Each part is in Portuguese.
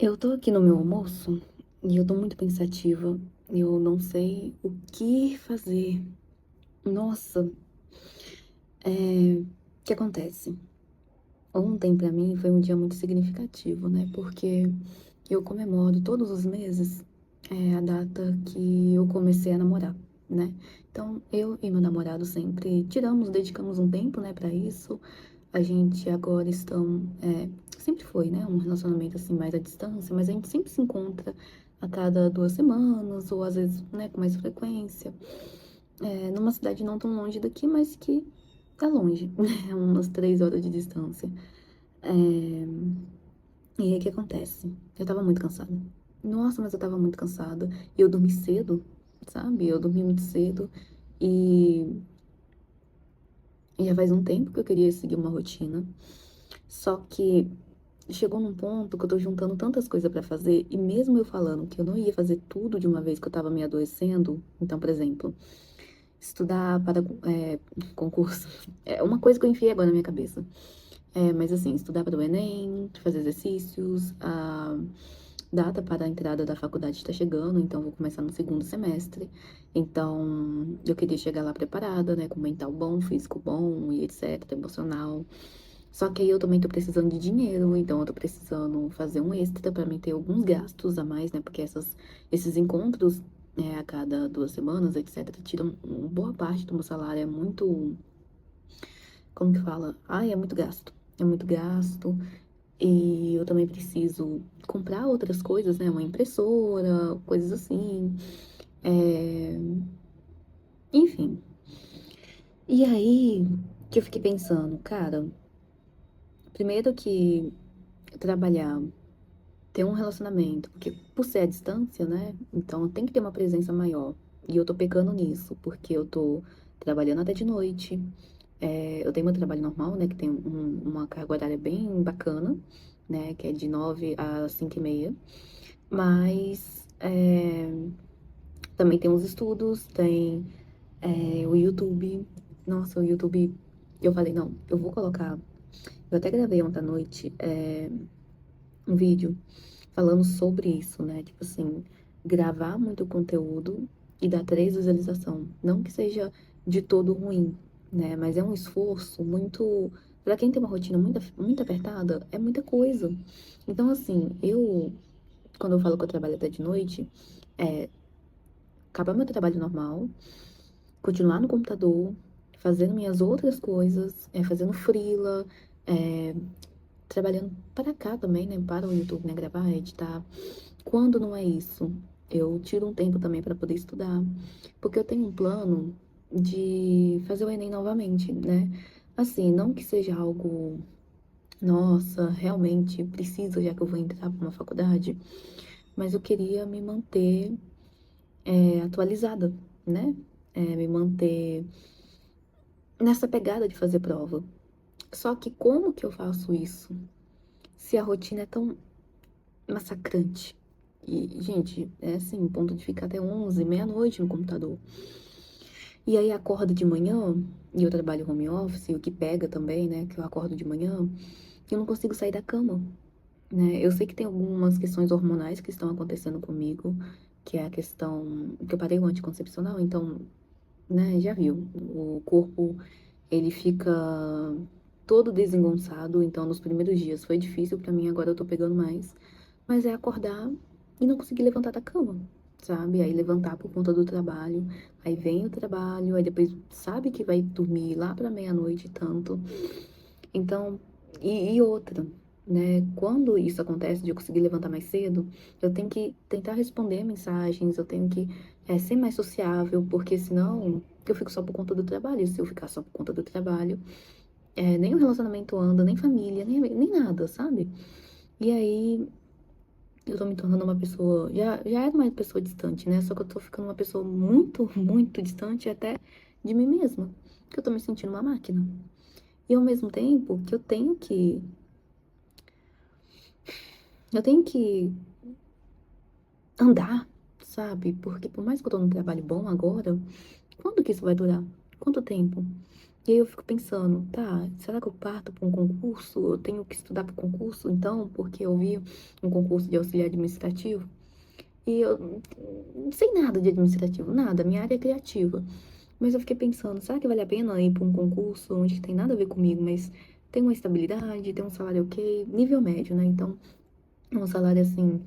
Eu tô aqui no meu almoço e eu tô muito pensativa. Eu não sei o que fazer. Nossa, o que acontece? Ontem pra mim foi um dia muito significativo, né? Porque eu comemoro todos os meses a data que eu comecei a namorar, né? Então eu e meu namorado sempre dedicamos um tempo, né, pra isso. A gente agora estão, sempre foi, né, um relacionamento assim mais à distância, mas a gente sempre se encontra a cada 2 semanas, ou às vezes, né, com mais frequência, numa cidade não tão longe daqui, mas que tá longe, né, umas 3 horas de distância. É, e aí o que acontece? Eu tava muito cansada. Nossa, mas eu tava muito cansada. E eu dormi cedo, sabe? Eu dormi muito cedo e, e já faz um tempo que eu queria seguir uma rotina. Só que chegou num ponto que eu tô juntando tantas coisas pra fazer, e mesmo eu falando que eu não ia fazer tudo de uma vez que eu tava me adoecendo, então, por exemplo, estudar para concurso, é uma coisa que eu enfiei agora na minha cabeça. Mas assim, estudar para o Enem, fazer exercícios, a data para a entrada da faculdade está chegando, então vou começar no segundo semestre. Então, eu queria chegar lá preparada, né, com mental bom, físico bom e etc, emocional. Só que aí eu também tô precisando de dinheiro, então eu tô precisando fazer um extra para mim ter alguns gastos a mais, né? Porque esses encontros, a cada 2 semanas, etc., tiram uma boa parte do meu salário. É muito. Como que fala? Ai, é muito gasto. É muito gasto. E eu também preciso comprar outras coisas, né? Uma impressora, coisas assim. É, Enfim. E aí que eu fiquei pensando, cara, primeiro que trabalhar ter um relacionamento, porque por ser à distância, né? Então tem que ter uma presença maior. E eu tô pecando nisso, porque eu tô trabalhando até de noite. Eu tenho meu trabalho normal, né? Que tem uma carga horária bem bacana, né? Que é de 9 às 5h30. Mas também tem os estudos, tem o YouTube. Nossa, o YouTube. Eu falei, não, eu vou colocar. Eu até gravei ontem à noite um vídeo falando sobre isso, né? Tipo assim, gravar muito conteúdo e dar 3 visualização. Não que seja de todo ruim, né? Mas é um esforço muito. Pra quem tem uma rotina muito apertada, é muita coisa. Então, assim, quando eu falo que eu trabalho até de noite, é acabar meu trabalho normal, continuar no computador, fazendo minhas outras coisas, fazendo freela, é, trabalhando para cá também, né? Para o YouTube, né? Gravar, editar. Quando não é isso, eu tiro um tempo também para poder estudar, porque eu tenho um plano de fazer o Enem novamente, né? Assim, não que seja algo, nossa, realmente preciso, já que eu vou entrar para uma faculdade, mas eu queria me manter atualizada, né? Me manter nessa pegada de fazer prova. Só que como que eu faço isso se a rotina é tão massacrante? E, gente, é assim, ponto de ficar até 11, meia-noite no computador. E aí acordo de manhã, e eu trabalho home office, o que pega também, né, que eu acordo de manhã, e eu não consigo sair da cama, né? Eu sei que tem algumas questões hormonais que estão acontecendo comigo, que é a questão que eu parei o anticoncepcional, então, né, já viu, o corpo, ele fica todo desengonçado, então nos primeiros dias foi difícil pra mim, agora eu tô pegando mais, mas é acordar e não conseguir levantar da cama, sabe? Aí levantar por conta do trabalho, aí vem o trabalho, aí depois sabe que vai dormir lá pra meia-noite e tanto. Então, e outra, né? Quando isso acontece de eu conseguir levantar mais cedo, eu tenho que tentar responder mensagens, eu tenho que ser mais sociável, porque senão eu fico só por conta do trabalho. Se eu ficar só por conta do trabalho, nem o relacionamento anda, nem família, nem nada, sabe? E aí eu tô me tornando uma pessoa. Já era uma pessoa distante, né? Só que eu tô ficando uma pessoa muito, muito distante até de mim mesma. Que eu tô me sentindo uma máquina. E ao mesmo tempo que eu tenho que andar, sabe? Porque por mais que eu tô num trabalho bom agora, quando que isso vai durar? Quanto tempo? E aí eu fico pensando, tá, será que eu parto para um concurso? Eu tenho que estudar para concurso, então, porque eu vi um concurso de auxiliar administrativo. E eu não sei nada de administrativo, nada, minha área é criativa. Mas eu fiquei pensando, será que vale a pena ir para um concurso onde tem nada a ver comigo, mas tem uma estabilidade, tem um salário ok, nível médio, né? Então, um salário assim,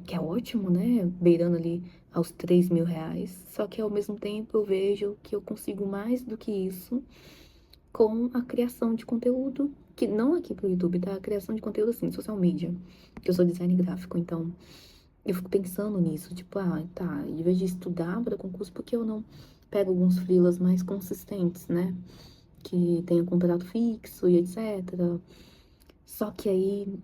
que é ótimo, né? Beirando ali aos R$ 3.000. Só que ao mesmo tempo eu vejo que eu consigo mais do que isso com a criação de conteúdo, que não aqui pro YouTube, tá? A criação de conteúdo assim, social media. Que eu sou design gráfico, então eu fico pensando nisso, tipo, tá, em vez de estudar para concurso, por que eu não pego alguns freelas mais consistentes, né? Que tenha contrato fixo e etc. Só que aí,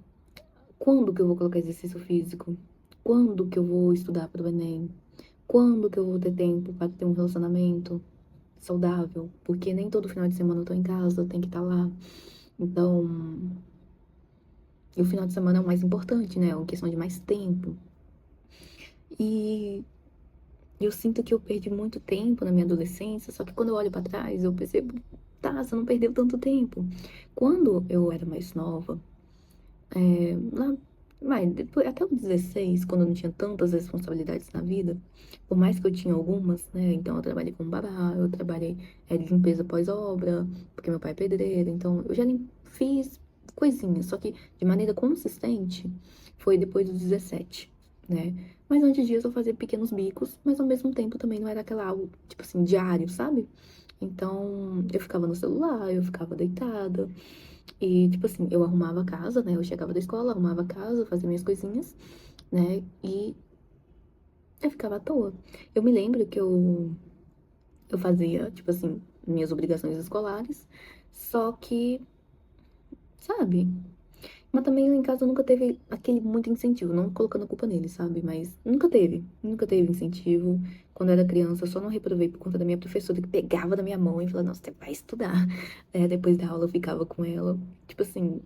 quando que eu vou colocar exercício físico? Quando que eu vou estudar para o Enem? Quando que eu vou ter tempo para ter um relacionamento saudável? Porque nem todo final de semana eu tô em casa, eu tenho que estar lá. Então, e o final de semana é o mais importante, né? É uma questão de mais tempo. E eu sinto que eu perdi muito tempo na minha adolescência, só que quando eu olho pra trás, eu percebo, tá, você não perdeu tanto tempo. Quando eu era mais nova, lá, depois, até os 16, quando eu não tinha tantas responsabilidades na vida, por mais que eu tinha algumas, né? Então eu trabalhei como babá, eu trabalhei de limpeza pós-obra, porque meu pai é pedreiro, então eu já fiz coisinhas, só que de maneira consistente foi depois dos 17, né? Mas antes disso eu fazia pequenos bicos, mas ao mesmo tempo também não era aquela algo, tipo assim, diário, sabe? Então eu ficava no celular, eu ficava deitada. E, tipo assim, eu arrumava a casa, né? Eu chegava da escola, arrumava a casa, fazia minhas coisinhas, né? E eu ficava à toa. Eu me lembro que eu fazia, tipo assim, minhas obrigações escolares, só que, sabe? Mas também lá em casa nunca teve aquele muito incentivo, não colocando a culpa nele, sabe? Mas nunca teve incentivo. Quando eu era criança, eu só não reprovei por conta da minha professora que pegava da minha mão e falava, nossa, você vai estudar. Depois da aula eu ficava com ela. Tipo assim,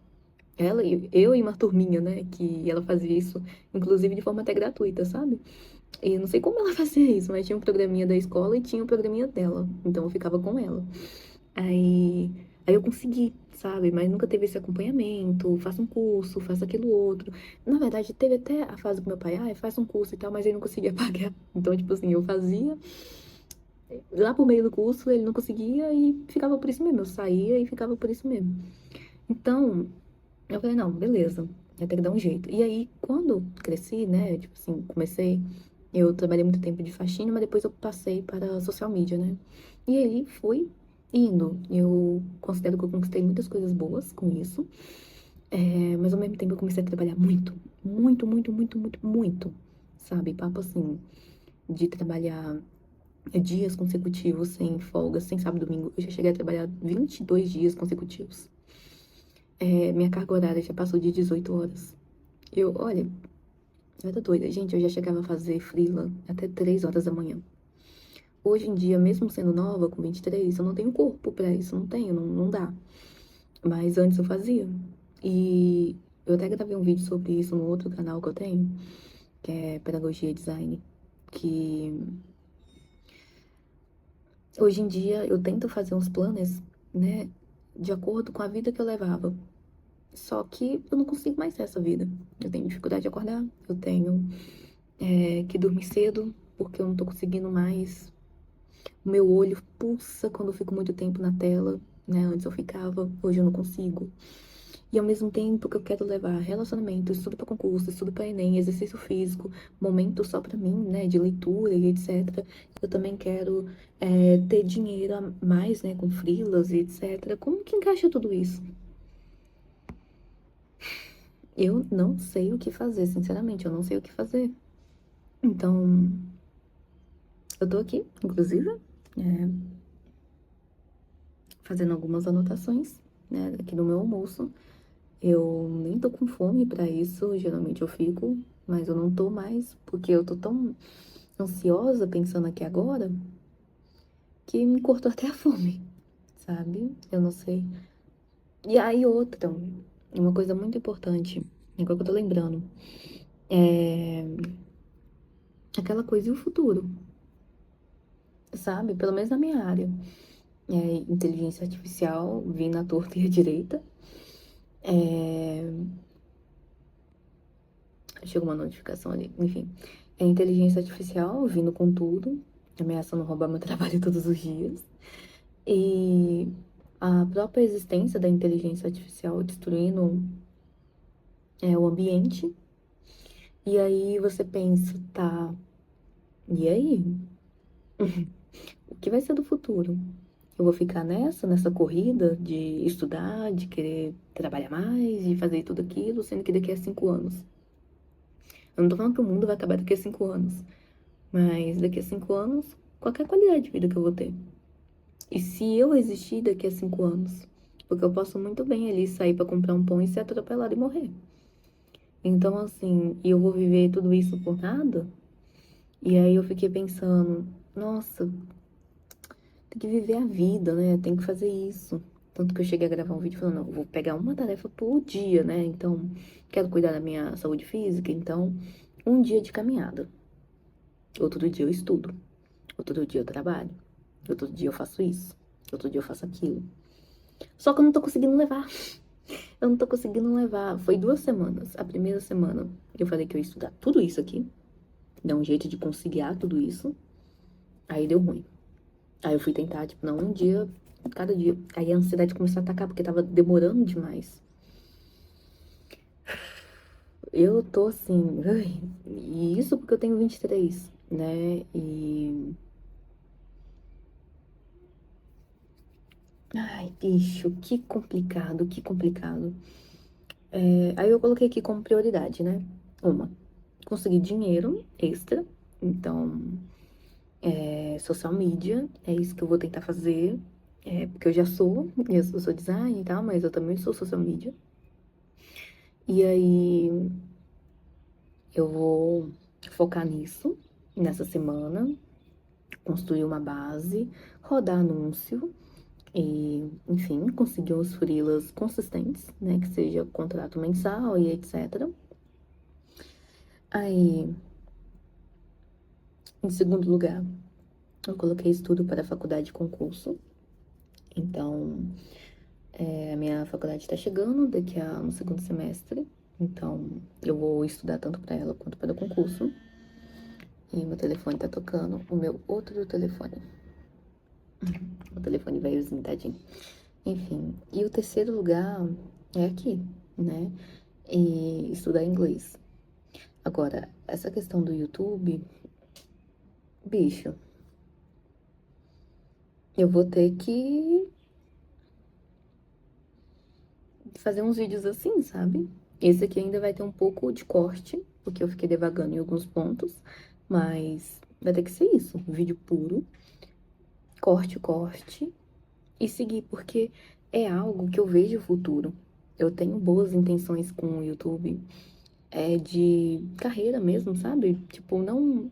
ela e eu e uma turminha, né? Que ela fazia isso, inclusive de forma até gratuita, sabe? E eu não sei como ela fazia isso, mas tinha um programinha da escola e tinha um programinha dela. Então eu ficava com ela. Aí, aí eu consegui, sabe? Mas nunca teve esse acompanhamento, faça um curso, faça aquilo outro. Na verdade, teve até a fase do meu pai, faça um curso e tal, mas ele não conseguia pagar. Então, tipo assim, eu fazia, lá pro meio do curso ele não conseguia e ficava por isso mesmo. Eu saía e ficava por isso mesmo. Então, eu falei, não, beleza, vai ter que dar um jeito. E aí, quando eu cresci, né, tipo assim, eu trabalhei muito tempo de faxina, mas depois eu passei para social media, né? E aí fui indo. Eu considero que eu conquistei muitas coisas boas com isso, mas ao mesmo tempo eu comecei a trabalhar muito, muito, muito, muito, muito, muito, sabe? Papo assim, de trabalhar dias consecutivos, sem folga, sem sábado e domingo. Eu já cheguei a trabalhar 22 dias consecutivos. Minha carga horária já passou de 18 horas. Olha, eu tô doida. Gente, eu já chegava a fazer freela até 3 horas da manhã. Hoje em dia, mesmo sendo nova, com 23, eu não tenho corpo pra isso, não tenho, não dá. Mas antes eu fazia. E eu até gravei um vídeo sobre isso no outro canal que eu tenho, que é Pedagogia e Design, que hoje em dia eu tento fazer uns planos, né, de acordo com a vida que eu levava. Só que eu não consigo mais ter essa vida. Eu tenho dificuldade de acordar, eu tenho que dormir cedo, porque eu não tô conseguindo mais. O meu olho pulsa quando eu fico muito tempo na tela, né? Antes eu ficava, hoje eu não consigo. E ao mesmo tempo que eu quero levar relacionamento, estudo para concurso, estudo para Enem, exercício físico, momento só para mim, né? De leitura e etc. Eu também quero ter dinheiro a mais, né? Com freelas e etc. Como que encaixa tudo isso? Eu não sei o que fazer, sinceramente, eu não sei o que fazer. Então, eu tô aqui, inclusive, é, fazendo algumas anotações, né, aqui no meu almoço. Eu nem tô com fome pra isso, geralmente eu fico, mas eu não tô mais, porque eu tô tão ansiosa pensando aqui agora, que me cortou até a fome, sabe? Eu não sei. E aí outra, uma coisa muito importante, agora que eu tô lembrando, é aquela coisa e o futuro, sabe? Pelo menos na minha área. inteligência artificial, vindo à torta e à direita. Chegou uma notificação ali, enfim. É inteligência artificial vindo com tudo, ameaçando roubar meu trabalho todos os dias. E a própria existência da inteligência artificial destruindo o ambiente. E aí você pensa, tá, e aí? O que vai ser do futuro? Eu vou ficar nessa corrida de estudar, de querer trabalhar mais, de fazer tudo aquilo, sendo que daqui a 5 anos. Eu não tô falando que o mundo vai acabar daqui a 5 anos, mas daqui a 5 anos, qualquer qualidade de vida que eu vou ter. E se eu existir daqui a 5 anos? Porque eu posso muito bem ali sair pra comprar um pão e ser atropelado e morrer. Então, assim, e eu vou viver tudo isso por nada? E aí eu fiquei pensando, nossa, tem que viver a vida, né? Tem que fazer isso. Tanto que eu cheguei a gravar um vídeo falando, não, eu vou pegar uma tarefa por dia, né? Então, quero cuidar da minha saúde física, então, um dia de caminhada. Outro dia eu estudo. Outro dia eu trabalho. Outro dia eu faço isso. Outro dia eu faço aquilo. Só que eu não tô conseguindo levar. Eu não tô conseguindo levar. Foi 2 semanas. A primeira semana eu falei que eu ia estudar tudo isso aqui. Dar um jeito de conciliar tudo isso. Aí deu ruim. Aí eu fui tentar, tipo, não, um dia, cada dia. Aí a ansiedade começou a atacar, porque tava demorando demais. Eu tô assim, ai, e isso porque eu tenho 23, né? E. Ai, bicho, que complicado, que complicado. Aí eu coloquei aqui como prioridade, né? Uma, conseguir dinheiro extra. Então, social media, é isso que eu vou tentar fazer. Porque eu sou design e tal, mas eu também sou social media. E aí eu vou focar nisso, nessa semana, construir uma base, rodar anúncio e, enfim, conseguir uns freelas consistentes, né? Que seja contrato mensal e etc. Aí, em segundo lugar, eu coloquei estudo para a faculdade de concurso. Então, a minha faculdade está chegando daqui a um segundo semestre. Então, eu vou estudar tanto para ela quanto para o concurso. E meu telefone tá tocando, o meu outro telefone. O telefone velhozinho, tadinho. Enfim, e o terceiro lugar é aqui, né? E estudar inglês. Agora, essa questão do YouTube, bicho, eu vou ter que fazer uns vídeos assim, sabe? Esse aqui ainda vai ter um pouco de corte, porque eu fiquei devagando em alguns pontos, mas vai ter que ser isso, vídeo puro, corte, e seguir, porque é algo que eu vejo o futuro. Eu tenho boas intenções com o YouTube, de carreira mesmo, sabe? Tipo, não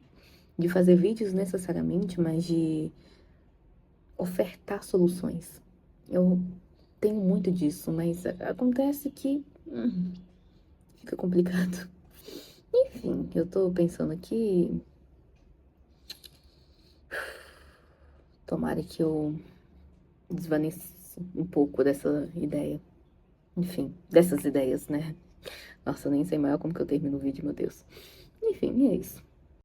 de fazer vídeos necessariamente, mas de ofertar soluções. Eu tenho muito disso, mas acontece que fica complicado. Enfim, eu tô pensando aqui, tomara que eu desvaneça um pouco dessa ideia. Enfim, dessas ideias, né? Nossa, eu nem sei mais como que eu termino o vídeo, meu Deus. Enfim, é isso.